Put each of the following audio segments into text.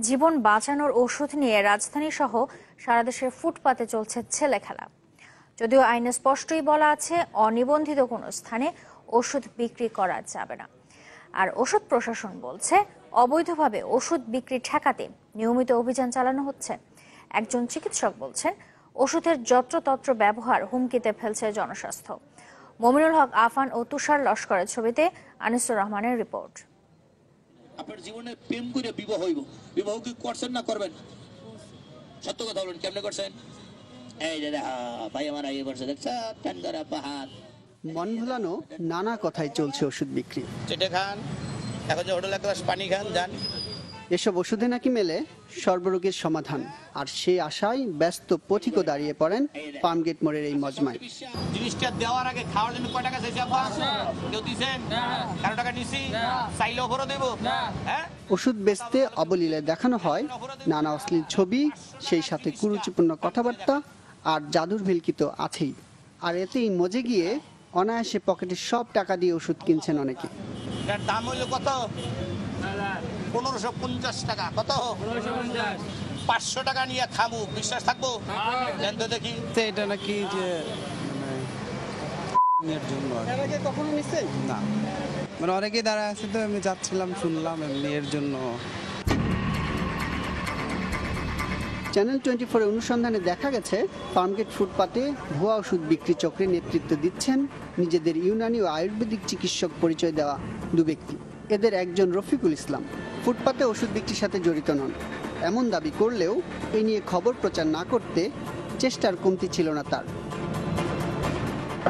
জীবন বাঁচানোর ওষুধ নিয়ে রাজধানী সহ সারা দেশের ফুটপাতে চলছে ছেলে খেলা। যদিও আইনে স্পষ্টই বলা আছে অনিবন্ধিত কোনো স্থানে ওষুধ বিক্রি করা যাবে না। আর ওষুধ প্রশাসন বলছে অবৈধভাবে ওষুধ বিক্রি ঠেকাতে নিয়মিত অভিযান চালানো হচ্ছে। একজন চিকিৎসক বলছেন ওষুধের যত্রতত্র ব্যবহার হুমকিতে ফেলছে জনস্বাস্থ্য। মমিনুল হক আফান ও তুষার লস্করের ছবিতে আনিসুর রহমানের রিপোর্ট। আপনার জীবনে প্রেম করে বিবাহ হইব, বিবাহ কি করছেন না করবেন? সত্য কথা বলুন, কেমনে করছেন? এই যে ভাই আমার আগে করছে, দেখছা টান করা পাহাড়। মন ভোলানো নানা কথাই চলছে ওষুধ বিক্রি। চেটে খান, এখন যে হোটেলে এক গ্লাস পানি খান, যান। এসব ওষুধে নাকি মেলে সর্বরোগের সমাধান, আর সেই আশায় ব্যস্ত পথিকও দাঁড়িয়ে পড়েন ফার্মগেট মোড়ের এই মজমায়। জিনিসটা দেওয়ার আগে খাওয়ার জন্য কয় টাকা চাইছে আপা? কেউ দিছেন? 11 টাকা নিছি, চাইলেও ভরে দেব। হ্যাঁ, ওষুধ বেচতে অবলীলে দেখানো হয় নানা অশ্লীল ছবি, সেই সাথে কুরুচিপূর্ণ কথাবার্তা আর জাদুর ভেলকি তো আছেই। আর এতেই মজে গিয়ে অনায়াসে পকেটের সব টাকা দিয়ে ওষুধ কিনছেন অনেকে। এটার দাম হইল কত? 1550 টাকা। কত? 500 টাকা নিয়ে খাবো, বিশ্বাস থাকবো? দেখি এটা নাকি যে জন্য কখনো নিচ্ছেন না, মানে অনেকেই দাঁড়া আছে, তো আমি যাচ্ছিলাম, শুনলাম এমনি এর জন্য। চ্যানেল 24 অনুসন্ধানে দেখা গেছে ফার্মগেট ফুটপাতে ভুয়া ওষুধ বিক্রি চক্রে নেতৃত্ব দিচ্ছেন নিজেদের ইউনানি ও আয়ুর্বেদিক চিকিৎসক পরিচয় দেওয়া দু ব্যক্তি। এদের একজন রফিকুল ইসলাম ফুটপাতে ওষুধ বিক্রির সাথে জড়িত নন এমন দাবি করলেও এ নিয়ে খবর প্রচার না করতে চেষ্টার কমতি ছিল না তার।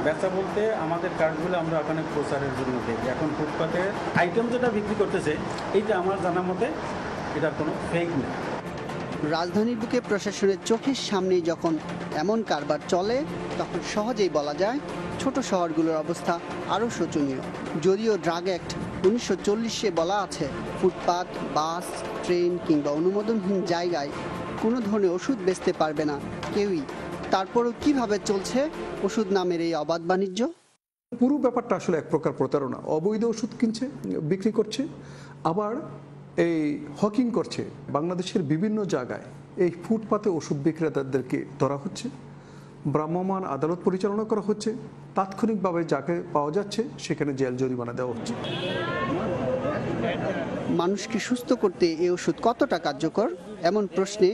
ব্যবসা বলতে আমাদের কার্ডগুলো আমরা ওখানে প্রচারের জন্য দিই। এখন ফুটপাতে আইটেম যেটা বিক্রি করতেছে, এইটা আমার জানা মতে এটার কোনো ফেক নেই। রাজধানীর বুকে প্রশাসনের চোখের সামনেই যখন এমন কারবার চলে, তখন সহজেই বলা যায় ছোট শহরগুলোর অবস্থা আরও শোচনীয়। যদিও ড্রাগ অ্যাক্ট 1940-এ বলা আছে ফুটপাত, বাস, ট্রেন কিংবা অনুমোদনহীন জায়গায় কোনো ধরনের ওষুধ বেচতে পারবে না কেউই। তারপরও কিভাবে চলছে ওষুধ নামের এই অবাধ বাণিজ্য? পুরো ব্যাপারটা আসলে এক প্রকার প্রতারণা। অবৈধ ওষুধ কিনছে, বিক্রি করছে, আবার এই হকিং করছে। বাংলাদেশের বিভিন্ন জায়গায় এই ফুটপাতে ওষুধ বিক্রেতাদেরকে ধরা হচ্ছে, ভ্রাম্যমাণ আদালত পরিচালনা করা হচ্ছে, তাৎক্ষণিকভাবে যাকে পাওয়া যাচ্ছে সেখানে জেল জরিমানা দেওয়া হচ্ছে। মানুষকে সুস্থ করতে এই ওষুধ কতটা কার্যকর এমন প্রশ্নে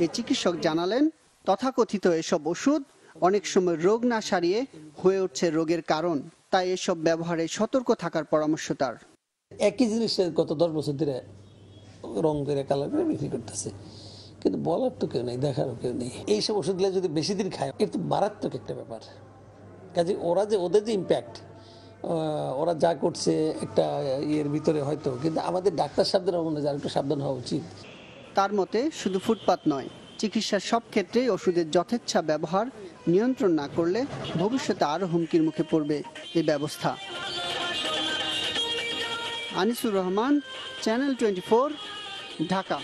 এই চিকিৎসক জানালেন তথাকথিত এসব ওষুধ অনেক সময় রোগ না সারিয়ে হয়ে উঠছে রোগের কারণ। তাই এসব ব্যবহারে সতর্ক থাকার পরামর্শ তার। একই জিনিসের গত 10 বছর ধরে রং করে কালার করে বিক্রি করতেছে, কিন্তু বলার তো কেউ নেই, দেখারও কেউ নেই। এইসব ওষুধগুলো যদি বেশি দিন খায়, এটা তো মারাত্মক একটা ব্যাপার। কাজে ওদের যে ইম্প্যাক্ট, ওরা যা করছে একটা ইয়ের ভিতরে হয়তো, কিন্তু আমাদের ডাক্তার সাহেবদের মনে হয় একটু সাবধান হওয়া উচিত। তার মতে শুধু ফুটপাত নয়, চিকিৎসার সব ক্ষেত্রেই ওষুধের যথেচ্ছা ব্যবহার নিয়ন্ত্রণ না করলে ভবিষ্যতে আরও হুমকির মুখে পড়বে এই ব্যবস্থা। আনিসুর রহমান, চ্যানেল 24, ঢাকা।